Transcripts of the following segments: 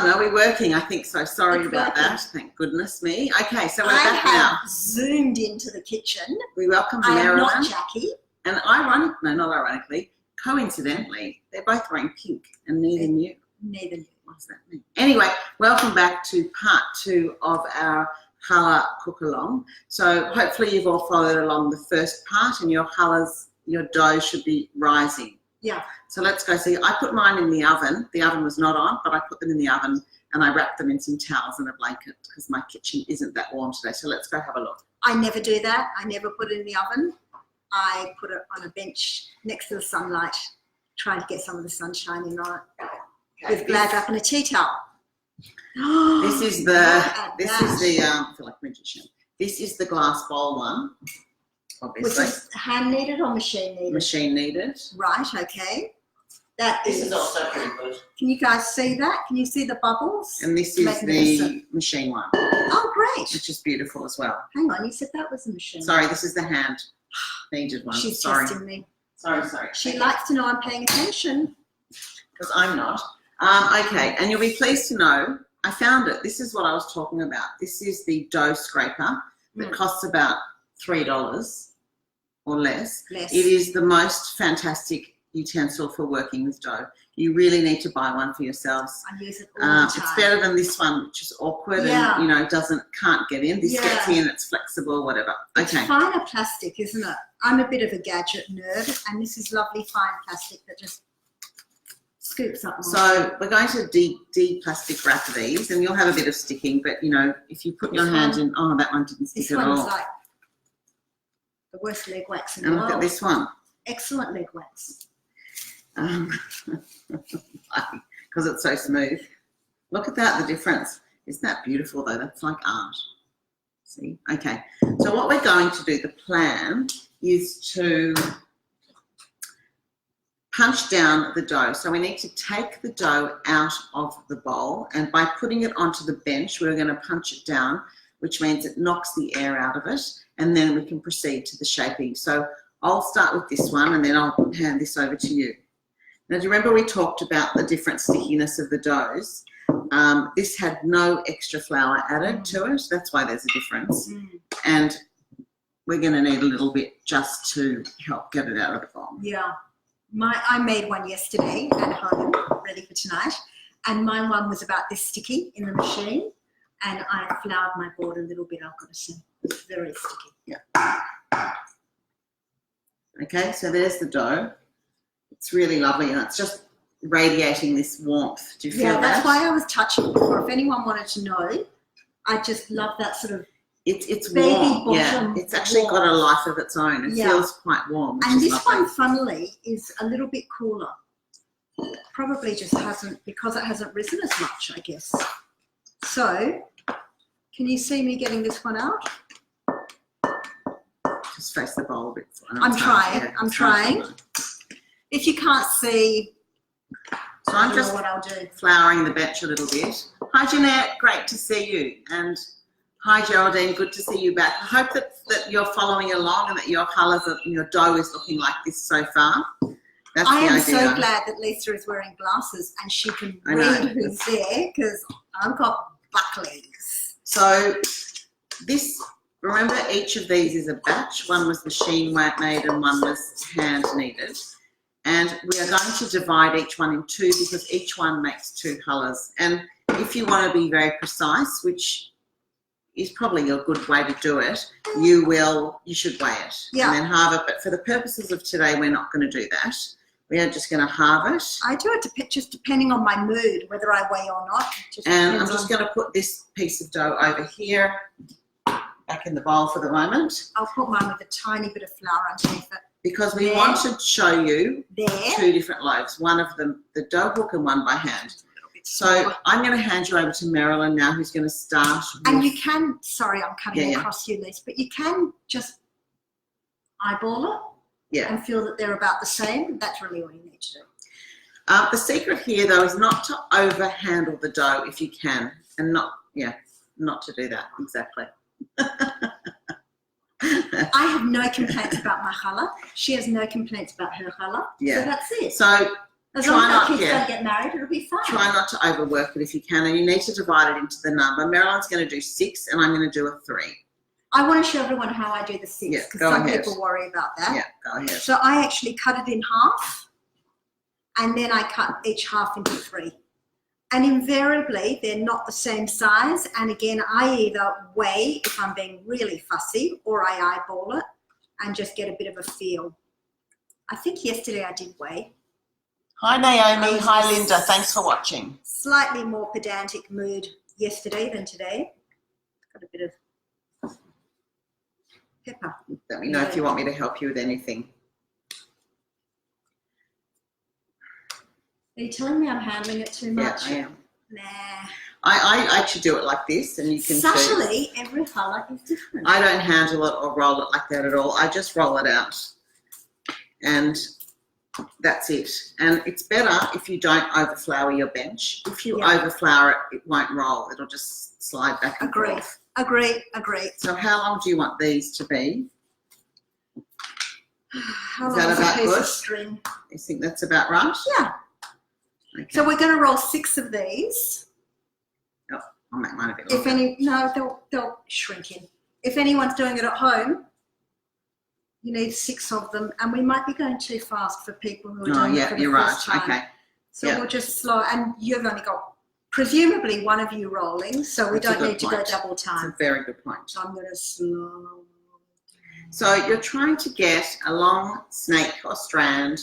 on. Are we working? I think so. Sorry about that. Thank goodness me. Okay, so we're back now. I have zoomed into the kitchen. We welcome I am Merelyn. not Jackie. And not ironically, coincidentally, they're both wearing pink and neither knew. Neither knew. What does that mean? Anyway, welcome back to part 2 of our challah cook-along. So hopefully you've all followed along the first part and your dough should be rising. Yeah. So let's go see. I put mine in the oven. The oven was not on, but I put them in the oven and I wrapped them in some towels and a blanket because my kitchen isn't that warm today. So let's go have a look. I never do that. I never put it in the oven. I put it on a bench next to the sunlight, trying to get some of the sunshine in on it, with glad wrap and a tea towel. This is the I feel like a magician. This is the glass bowl one, obviously. Which is hand kneaded or machine kneaded? Machine kneaded. Right, okay. This is also pretty good. Can you guys see that? Can you see the bubbles? And this is the machine one. Oh, great. Which is beautiful as well. Hang on, you said that was the machine. Sorry, this is the hand kneaded one. She's sorry. testing me. Sorry. She likes to know I'm paying attention. Because I'm not. Okay, and you'll be pleased to know I found it. This is what I was talking about. This is the dough scraper that costs about $3 or less. It is the most fantastic utensil for working with dough. You really need to buy one for yourselves. I use it all the time. It's better than this one, which is awkward and can't get in. This gets in, it's flexible, whatever. Okay. It's finer plastic, isn't it? I'm a bit of a gadget nerd, and this is lovely fine plastic that just scoops up more. So we're going to de-plastic wrap these, and you'll have a bit of sticking, but if you put your hand in, that one didn't stick at all. This one's like the worst leg wax in the world. And look at this one. Excellent leg wax. Because it's so smooth. Look at that, the difference. Isn't that beautiful though? That's like art. See? Okay. So what we're going to do, the plan is to punch down the dough. So we need to take the dough out of the bowl, and by putting it onto the bench, we're going to punch it down, which means it knocks the air out of it, and then we can proceed to the shaping. So I'll start with this one, and then I'll hand this over to you. Now, do you remember we talked about the different stickiness of the doughs? This had no extra flour added to it. That's why there's a difference. And we're going to need a little bit just to help get it out of the bowl. Yeah. I made one yesterday at home, ready for tonight. And my one was about this sticky in the machine. And I floured my board a little bit, I've got to say. It's very sticky. Yeah. Okay, so there's the dough. It's really lovely, and it's just radiating this warmth. Do you feel that? Yeah, that's why I was touching it before. If anyone wanted to know, I just love that sort of it's baby warm. Yeah, it's actually got a life of its own. It feels quite warm. And this one, funnily, is a little bit cooler. Probably just because it hasn't risen as much, I guess. So, can you see me getting this one out? Just face the bowl a bit. I'm trying. If you can't see, so I'm just what I'll do. Flouring the bench a little bit. Hi Jeanette, great to see you. And hi Geraldine, good to see you back. I hope that you're following along and that your colours and your dough is looking like this so far. That's I am the idea. so glad that Lisa is wearing glasses and she can read who's there, because I've got bucklies. So remember, each of these is a batch. One was machine made and one was hand kneaded. And we are going to divide each one in two because each one makes two colours. And if you want to be very precise, which is probably a good way to do it, you should weigh it and then halve it. But for the purposes of today, we're not going to do that. We are just going to halve it. I do it just depending on my mood, whether I weigh or not. And I'm just going to put this piece of dough over here, back in the bowl for the moment. I'll put mine with a tiny bit of flour underneath it. Because we want to show you two different loaves, one of them the dough hook and one by hand. So I'm going to hand you over to Merelyn now, who's going to start. And you can, sorry, I'm cutting across you, Lisa, but you can just eyeball it and feel that they're about the same. That's really all you need to do. The secret here, though, is not to overhandle the dough if you can, and not to do that, exactly. I have no complaints about my challah. She has no complaints about her challah. Yeah. So that's it. So As Try long as our not- kids yeah. don't get married, it'll be fine. Try not to overwork it if you can, and you need to divide it into the number. Merelyn's going to do 6 and I'm going to do a 3. I want to show everyone how I do the 6 Yeah, because go some ahead. people worry about that. Yeah, go ahead. So I actually cut it in half and then I cut each half into 3. And invariably, they're not the same size. And again, I either weigh if I'm being really fussy or I eyeball it and just get a bit of a feel. I think yesterday I did weigh. Hi, Naomi. Hi, Linda. Thanks for watching. Slightly more pedantic mood yesterday than today. Got a bit of pepper. Let me know if you want me to help you with anything. Are you telling me I'm handling it too much? Yeah, I am. Nah. I actually do it like this, and you can see. Subtly, every colour is different. I don't handle it or roll it like that at all. I just roll it out, and that's it. And it's better if you don't overflour your bench. If you overflour it, it won't roll. It'll just slide back and forth. Agree. So how long do you want these to be? How Is long that is a about piece good? of string? You think that's about right? Yeah. Okay. So we're going to roll 6 of these. I'll make mine a bit If longer. they'll shrink in. If anyone's doing it at home, you need 6 of them, and we might be going too fast for people who are doing it for the you're right. first time. Okay. So Yeah. we'll just slow, and you've only got presumably one of you rolling, so we That's a don't good need to go point. double That's a time. very good point. So I'm going to slow. So you're trying to get a long snake or strand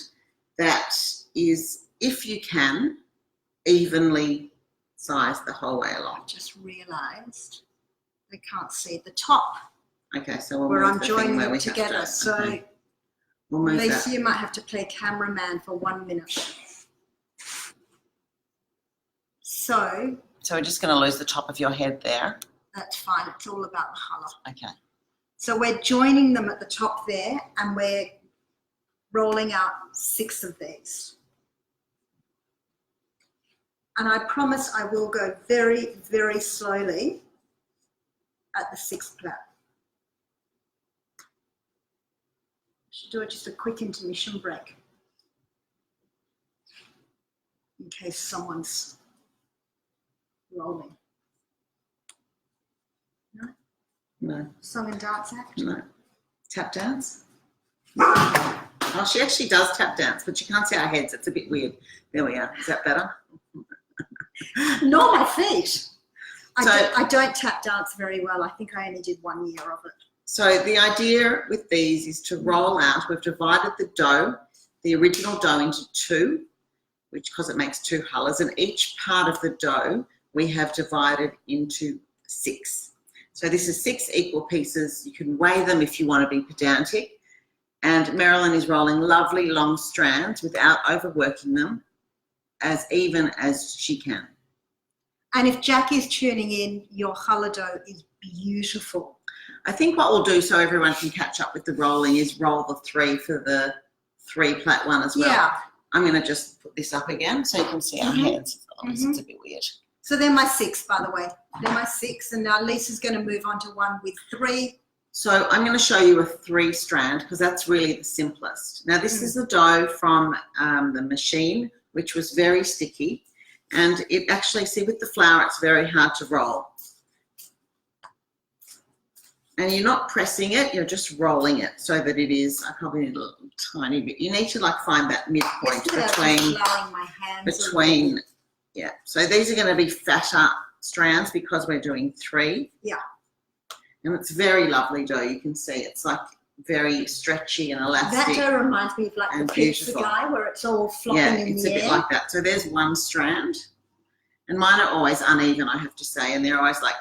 that is, if you can, evenly sized the whole way I along. just realised they can't see the top Okay, so we'll where move I'm the thing joining where them we have together. to. So Okay. We'll move Lisa, that. you might have to play cameraman for 1 minute. So So we're just going to lose the top of your head there. that's fine. It's all about the colour. Okay. So we're joining them at the top there, and we're rolling out 6 of these. And I promise I will go very, very slowly at the 6th plait. Should do just a quick intermission break in case someone's rolling. No? No, Song and dance act? no. Tap dance? Oh, she actually does tap dance, but you can't see our heads. It's a bit weird. There we are. Is that better? Nor my feet. So- I don't tap dance very well. I think I only did 1 year of it. So the idea with these is to roll out. We've divided the dough, the original dough, into 2, because it makes 2 colours, and each part of the dough we have divided into 6. So this is 6 equal pieces. You can weigh them if you want to be pedantic. And Merelyn is rolling lovely long strands without overworking them, as even as she can. And if Jack is tuning in, your challah dough is beautiful. I think what we'll do so everyone can catch up with the rolling is roll the 3 for the 3 plait one as well. Yeah. I'm going to just put this up again so you can see our heads. Otherwise it's a bit weird. So they're my 6, by the way. They're my 6, and now Lisa's going to move on to one with 3. So I'm going to show you a 3 strand because that's really the simplest. Now this is the dough from the machine, which was very sticky, and it actually, see with the flour, it's very hard to roll. And you're not pressing it, you're just rolling it so that it is, I probably need a little tiny bit. You need to like find that midpoint between, yeah. So these are going to be fatter strands because we're doing 3. Yeah. And it's very lovely dough. You can see it's like very stretchy and elastic. That dough reminds me of like and the pizza beautiful. guy where it's all flopping Yeah, in it's the a bit air. like that. So there's 1 strand. And mine are always uneven, I have to say. And they're always like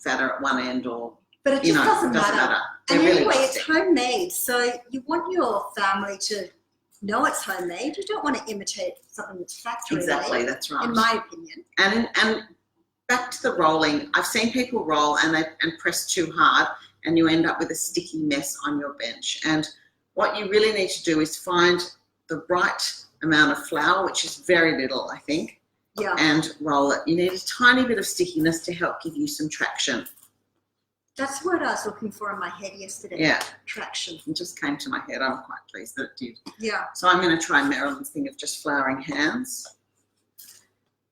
fatter at one end or, But it you just know, doesn't it doesn't matter. matter. And They're really anyway, it's elastic. homemade, so you want your family to know it's homemade. You don't want to imitate something that's factory Exactly, made, that's right. in my opinion. And back to the rolling, I've seen people roll and press too hard and you end up with a sticky mess on your bench. And what you really need to do is find the right amount of flour, which is very little, I think, Yeah. and roll it. You need a tiny bit of stickiness to help give you some traction. That's the word I was looking for in my head yesterday. Yeah. Traction. It just came to my head. I'm quite pleased that it did. Yeah. So I'm going to try Merelyn's thing of just flouring hands,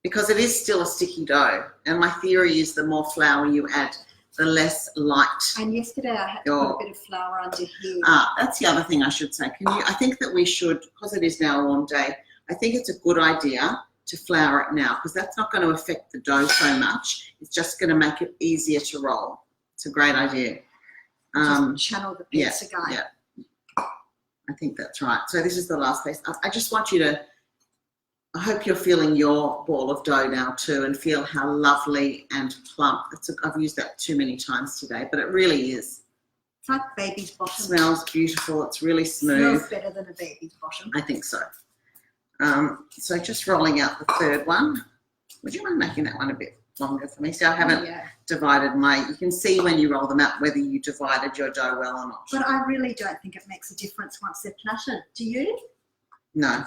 because it is still a sticky dough. And my theory is the more flour you add, the less light. And yesterday I had to put a bit of flour under here. That's the other thing I should say. I think that we should, because it is now a warm day, I think it's a good idea to flour it now, because that's not going to affect the dough so much. It's just going to make it easier to roll. It's a great idea. Just channel the pizza guy. Yeah, I think that's right. So this is the last piece. I just want you to, I hope you're feeling your ball of dough now too, and feel how lovely and plump. I've used that too many times today, but it really is. It's like baby's bottom. It smells beautiful. It's really smooth. Smells better than a baby's bottom. I think so. So just rolling out the third one. Would you mind making that one a bit longer for me? So I haven't divided you can see when you roll them out whether you divided your dough well or not. But I really don't think it makes a difference once they're platted. Do you? No.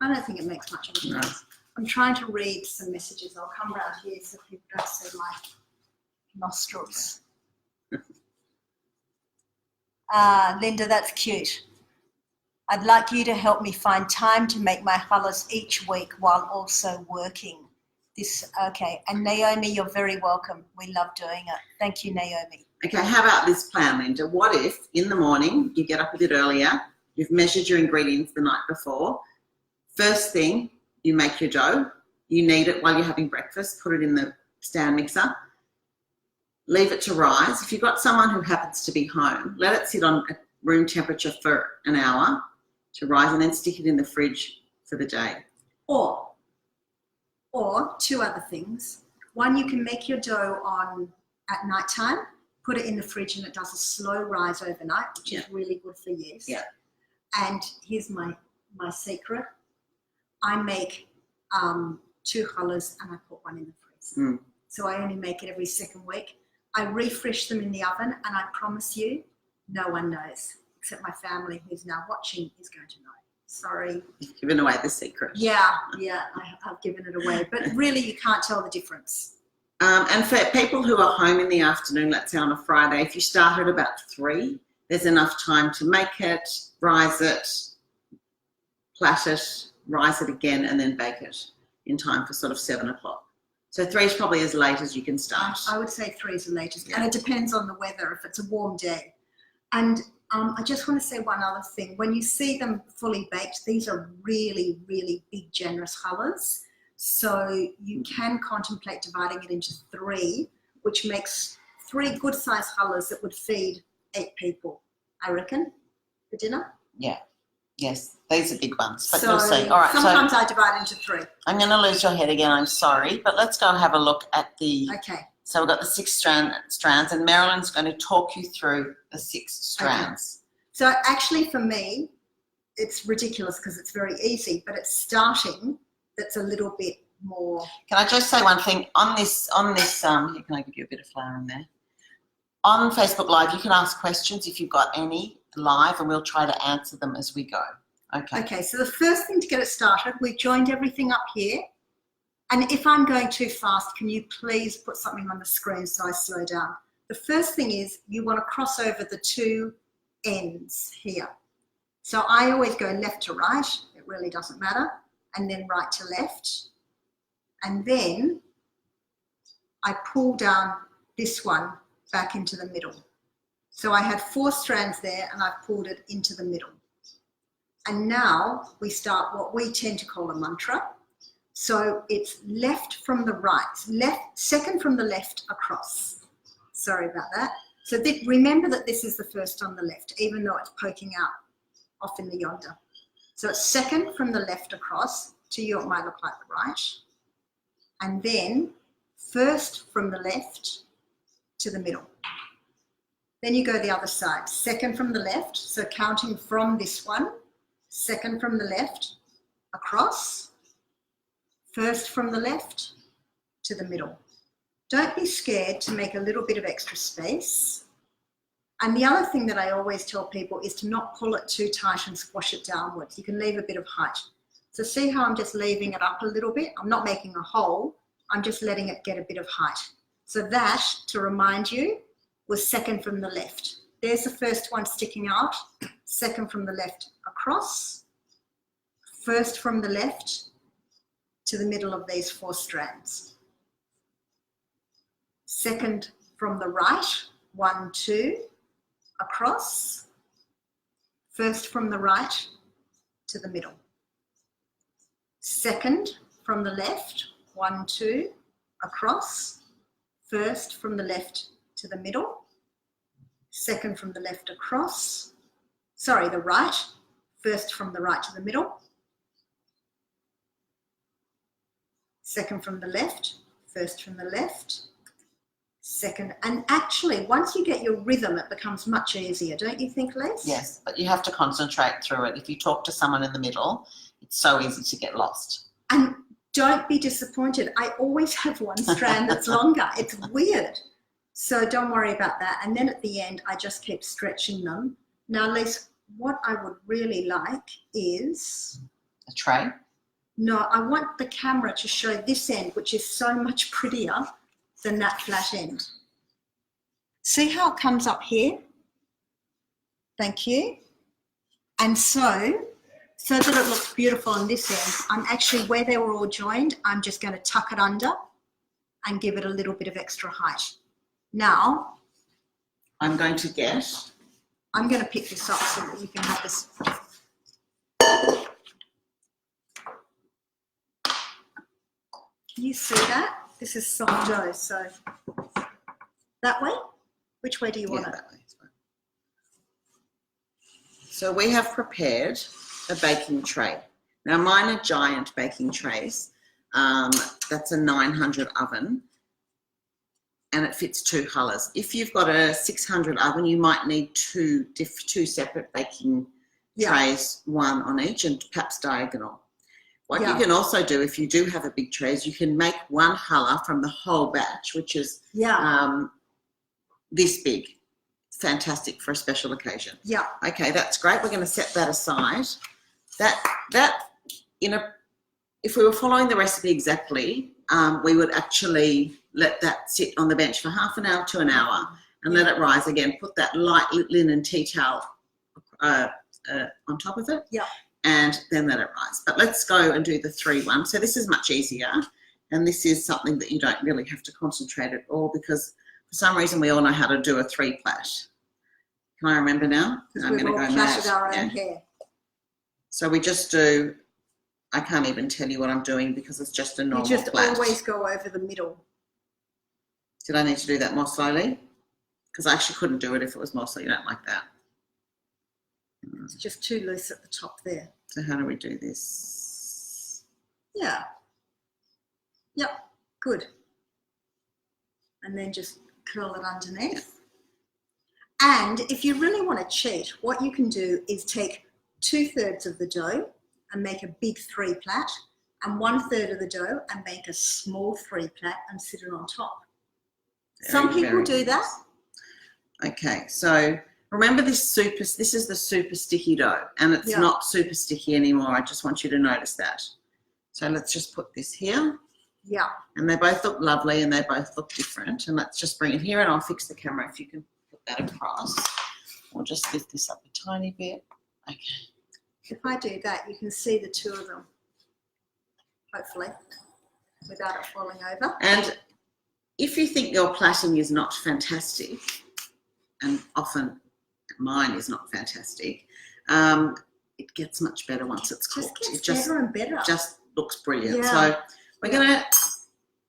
I don't think it makes much of a difference. No. I'm trying to read some messages. I'll come round here so people don't see my nostrils. Linda, that's cute. I'd like you to help me find time to make my challahs each week while also working. Okay. And Naomi, you're very welcome. We love doing it. Thank you, Naomi. Okay, how about this plan, Linda? What if in the morning you get up a bit earlier, you've measured your ingredients the night before, first thing you make your dough, you knead it while you're having breakfast, put it in the stand mixer, leave it to rise. If you've got someone who happens to be home, let it sit on room temperature for an hour to rise, and then stick it in the fridge for the day. Or two other things. One, you can make your dough at night time, put it in the fridge, and it does a slow rise overnight, which is really good for yeast. Yeah. And here's my secret. I make 2 challahs and I put one in the freezer. So I only make it every second week. I refresh them in the oven, and I promise you, no one knows, except my family who's now watching is going to know. Sorry. You've given away the secret. Yeah, I've given it away. But really, you can't tell the difference. And for people who are home in the afternoon, let's say on a Friday, if you start at about 3, there's enough time to make it, rise it, plat it, rise it again, and then bake it in time for sort of 7 o'clock. So 3 is probably as late as you can start. I would say 3 is the latest. And it depends on the weather, if it's a warm day. And I just want to say one other thing. When you see them fully baked, these are really, really big, generous challahs. So you can contemplate dividing it into 3, which makes 3 good-sized challahs that would feed 8 people, I reckon, for dinner. Yeah. Yes, these are big ones, but so you'll see. All right, sometimes I divide into 3. I'm going to lose your head again, I'm sorry, but let's go and have a look at the... Okay. So we've got the 6 strands, and Merelyn's going to talk you through the 6 strands. Okay. So actually for me, it's ridiculous because it's very easy, but it's starting that's a little bit more... Can I just say one thing? On this, here, can I give you a bit of flour in there? On Facebook Live, you can ask questions if you've got any live, and we'll try to answer them as we go. Okay. Okay, so the first thing to get it started, we've joined everything up here. And if I'm going too fast, can you please put something on the screen so I slow down? The first thing is you want to cross over the 2 ends here. So I always go left to right, it really doesn't matter, and then right to left. And then I pull down this one back into the middle. So I had 4 strands there, and I've pulled it into the middle. And now we start what we tend to call a mantra. So it's left from the right, second from the left across. Sorry about that. So remember that this is the first on the left, even though it's poking out off in the yonder. So it's second from the left across to you, it might look like the right. And then first from the left to the middle. Then you go the other side, second from the left, so counting from this one, second from the left across, first from the left to the middle. Don't be scared to make a little bit of extra space. And the other thing that I always tell people is to not pull it too tight and squash it downwards. You can leave a bit of height. So see how I'm just leaving it up a little bit? I'm not making a hole, I'm just letting it get a bit of height. So that, to remind you, was second from the left. There's the first one sticking out, second from the left across, first from the left to the middle of these 4 strands. Second from the right, 1, 2, across, first from the right to the middle. Second from the left, 1, 2, across, first from the left to the middle, second from the left across, sorry, the right, first from the right to the middle, second from the left, first from the left, second, and actually once you get your rhythm it becomes much easier, don't you think, Les? Yes, but you have to concentrate through it. If you talk to someone in the middle, it's so easy to get lost. And don't be disappointed. I always have one strand that's longer. It's weird. So don't worry about that. And then at the end, I just keep stretching them. Now, Les, what I would really like is... A tray? No, I want the camera to show this end, which is so much prettier than that flat end. See how it comes up here? Thank you. And so that it looks beautiful on this end, I'm actually, where they were all joined, I'm just going to tuck it under and give it a little bit of extra height. Now, I'm going to pick this up so that you can have this. Can you see that? This is soft dough, so that way? Which way do you want it? That way. So we have prepared a baking tray. Now mine are giant baking trays. That's a 900 oven and it fits 2 challas. If you've got a 600 oven, you might need two separate baking trays, one on each and perhaps diagonal. What you can also do if you do have a big tray is you can make 1 challah from the whole batch, which is this big. Fantastic for a special occasion. Yeah. Okay, that's great. We're going to set that aside. If we were following the recipe exactly, we would actually let that sit on the bench for half an hour to an hour and let it rise again. Put that light linen tea towel on top of it. Yeah. And then let it rise. But let's go and do the 3-1. So this is much easier, and this is something that you don't really have to concentrate at all because for some reason we all know how to do a 3-plait. Can I remember now? I'm going to go mad. Our own hair. So we just do, I can't even tell you what I'm doing because it's just a normal You just plait. always go over the middle. Did I need to do that more slowly? Because I actually couldn't do it if it was more slowly. You don't like that. It's just too loose at the top there. So how do we do this? Yeah. Yep, good. And then just curl it underneath. And if you really want to cheat, what you can do is take 2/3 of the dough and make a big 3-plait, and 1/3 of the dough and make a small 3-plait and sit it on top. Some people do that. Okay, so remember this is the super sticky dough, and it's not super sticky anymore. I just want you to notice that. So let's just put this here. Yeah. And they both look lovely and they both look different. And let's just bring it here and I'll fix the camera if you can put that across. We'll just lift this up a tiny bit. Okay. If I do that, you can see the 2 of them, hopefully, without it falling over. And if you think your plaiting is not fantastic, and often mine is not fantastic, it gets much better once it's cooked. It just better and better. Just looks brilliant. So we're going to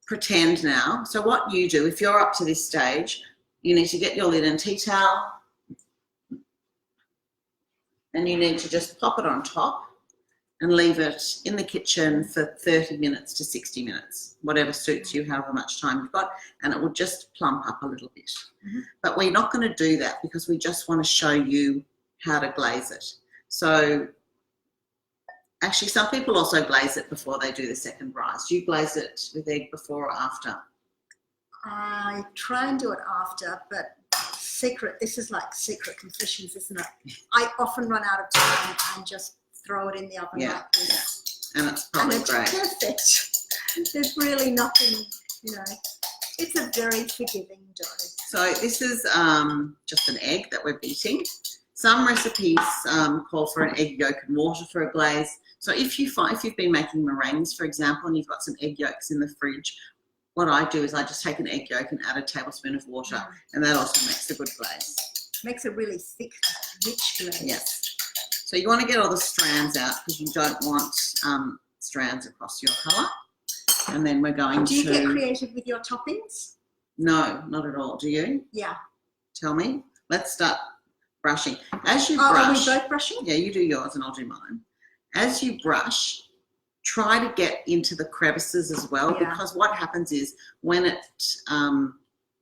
pretend now. So what you do, if you're up to this stage, you need to get your linen tea towel and you need to just pop it on top and leave it in the kitchen for 30 minutes to 60 minutes, whatever suits you, however much time you've got, and it will just plump up a little bit. Mm-hmm. But we're not going to do that because we just want to show you how to glaze it. So actually some people also glaze it before they do the second rise. Do you glaze it with egg before or after? I try and do it after, but this is like secret confessions, isn't it? I often run out of time and just throw it in the oven like this. And it's probably great. Perfect. There's really nothing, It's a very forgiving dough. So this is just an egg that we're beating. Some recipes call for an egg yolk and water for a glaze. So if you've been making meringues, for example, and you've got some egg yolks in the fridge, what I do is I just take an egg yolk and add a tablespoon of water, and that also makes a good glaze. Makes a really thick, rich glaze. Yes. So you want to get all the strands out because you don't want strands across your challah. And then we're going to... Do you get creative with your toppings? No, not at all. Do you? Yeah. Tell me. Let's start brushing. As you brush... Are we both brushing? Yeah, you do yours and I'll do mine. As you brush, try to get into the crevices as well, because what happens is when it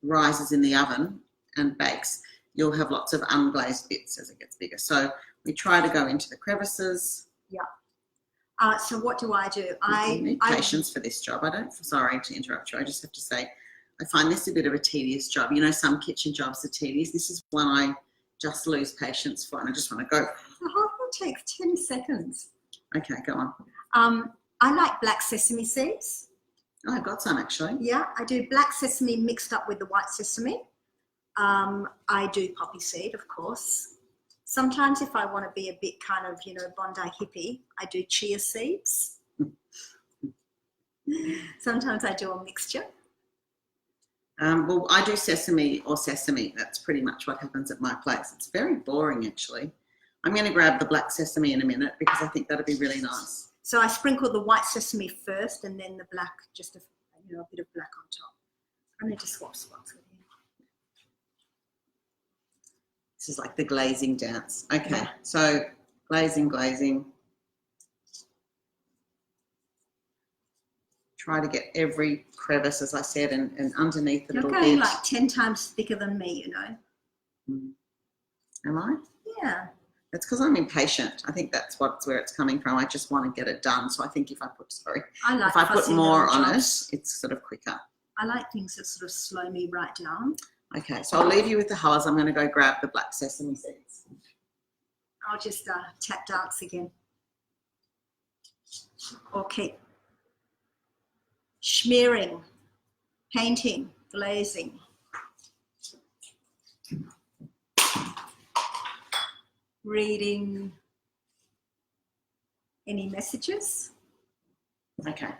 rises in the oven and bakes, you'll have lots of unglazed bits as it gets bigger. So we try to go into the crevices. Yeah. So what do? I need patience for this job. Sorry to interrupt you. I just have to say, I find this a bit of a tedious job. You know, some kitchen jobs are tedious. This is one I just lose patience for, and I just want to go. The whole thing takes 10 seconds. Okay, go on. I like black sesame seeds. Oh, I've got some actually. Yeah, I do black sesame mixed up with the white sesame. I do poppy seed, of course. Sometimes if I want to be a bit kind of, you know, Bondi hippie, I do chia seeds. Sometimes I do a mixture. Well, I do sesame or sesame. That's pretty much what happens at my place. It's very boring, actually. I'm going to grab the black sesame in a minute because I think that'll be really nice. So I sprinkle the white sesame first and then the black, just a bit of black on top. I need to swap spots with you. This is like the glazing dance. Okay, so glazing. Try to get every crevice, as I said, and underneath the little bit. You're going like 10 times thicker than me, you know. Am I? Yeah. It's because I'm impatient. I think that's where it's coming from. I just want to get it done. So I think if I put more on it, it's sort of quicker. I like things that sort of slow me right down. Okay, so I'll leave you with the challas. I'm going to go grab the black sesame seeds. I'll just tap dance again. Okay. Smearing, painting, glazing. Reading. Any messages? Okay.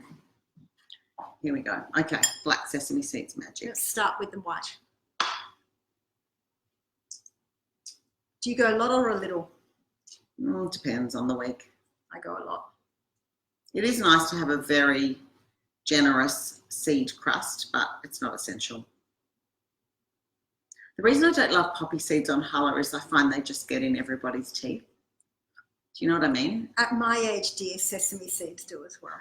Here we go. Okay, black sesame seeds magic. Let's start with the white. Do you go a lot or a little? It depends on the week. I go a lot. It is nice to have a very generous seed crust, but it's not essential. The reason I don't love poppy seeds on challah is I find they just get in everybody's teeth. Do you know what I mean? At my age, dear, sesame seeds do as well.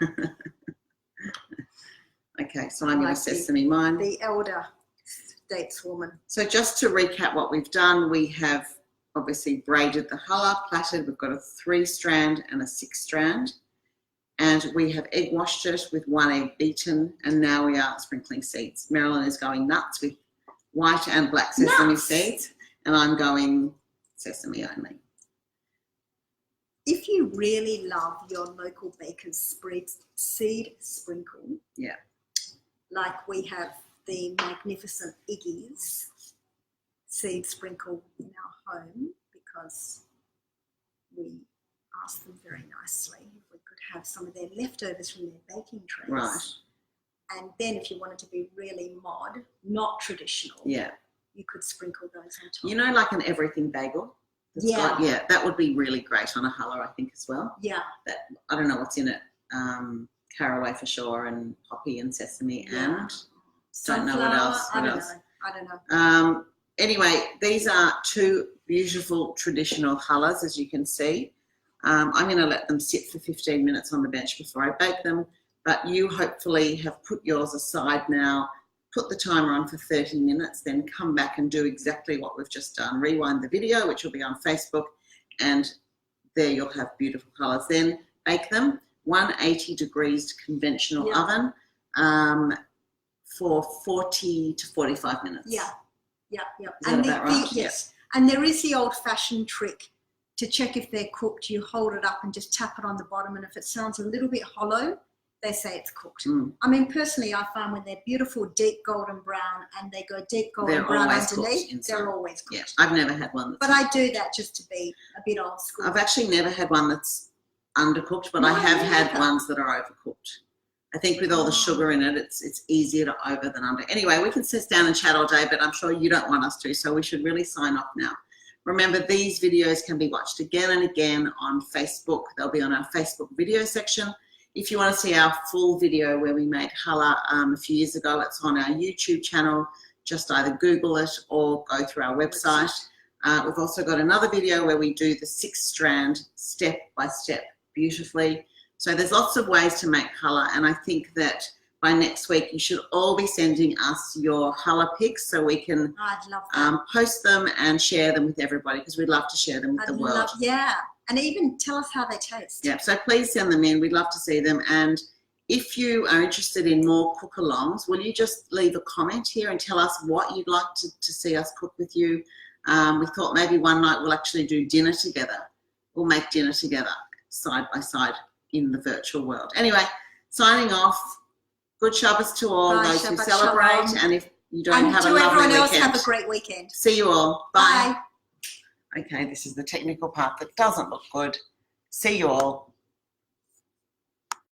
Okay, so I'm going to sesame mine. The elder stateswoman. So just to recap what we've done, we have obviously braided the challah, plaited. We've got a 3-strand and a 6-strand. And we have egg washed it with 1 egg beaten. And now we are sprinkling seeds. Merelyn is going nuts with white and black sesame seeds. And I'm going sesame only. If you really love your local baker's seed sprinkle, like we have the magnificent Iggy's seed sprinkle in our home, because we asked them very nicely if we could have some of their leftovers from their baking trays. Right. And then if you wanted to be really mod, not traditional, you could sprinkle those on top. You know, like an everything bagel? That would be really great on a challah, I think, as well. Yeah. I don't know what's in it. Caraway for sure, and poppy and sesame, and don't know what else. I don't know. Anyway, these are 2 beautiful traditional challahs, as you can see. I'm going to let them sit for 15 minutes on the bench before I bake them, but you hopefully have put yours aside now, put the timer on for 30 minutes, then come back and do exactly what we've just done. Rewind the video, which will be on Facebook, and there you'll have beautiful challahs. Then bake them, 180 degrees conventional oven for 40 to 45 minutes. Yeah. Is that about right? Yes. And there is the old-fashioned trick to check if they're cooked. You hold it up and just tap it on the bottom, and if it sounds a little bit hollow, they say it's cooked. Mm. I mean, personally, I find when they're beautiful, deep golden brown and they go deep golden They're brown always cooked underneath, inside. they're always cooked. Yeah, I've never had one that's But I do that just to be a bit old school. I've actually never had one that's undercooked, but No, I have had neither. ones that are overcooked. I think with all the sugar in it, it's easier to over than under. Anyway, we can sit down and chat all day, but I'm sure you don't want us to, so we should really sign off now. Remember, these videos can be watched again and again on Facebook. They'll be on our Facebook video section. If you want to see our full video where we made challah a few years ago, it's on our YouTube channel. Just either Google it or go through our website. We've also got another video where we do the 6-strand step by step beautifully. So there's lots of ways to make challah, and I think that by next week you should all be sending us your challah pics so we can I'd love that. post them and share them with everybody, because we'd love to share them with the world. Yeah, and even tell us how they taste. Yeah, so please send them in. We'd love to see them. And if you are interested in more cook-alongs, will you just leave a comment here and tell us what you'd like to see us cook with you? We thought maybe one night we'll actually do dinner together. We'll make dinner together side by side in the virtual world. Anyway, signing off. Good Shabbos to all Bye, those who Shabbat celebrate. shalom. And if you don't have a to lovely everyone else, weekend, have a great weekend. see you all. Bye. Bye. Okay, this is the technical part that doesn't look good. See you all.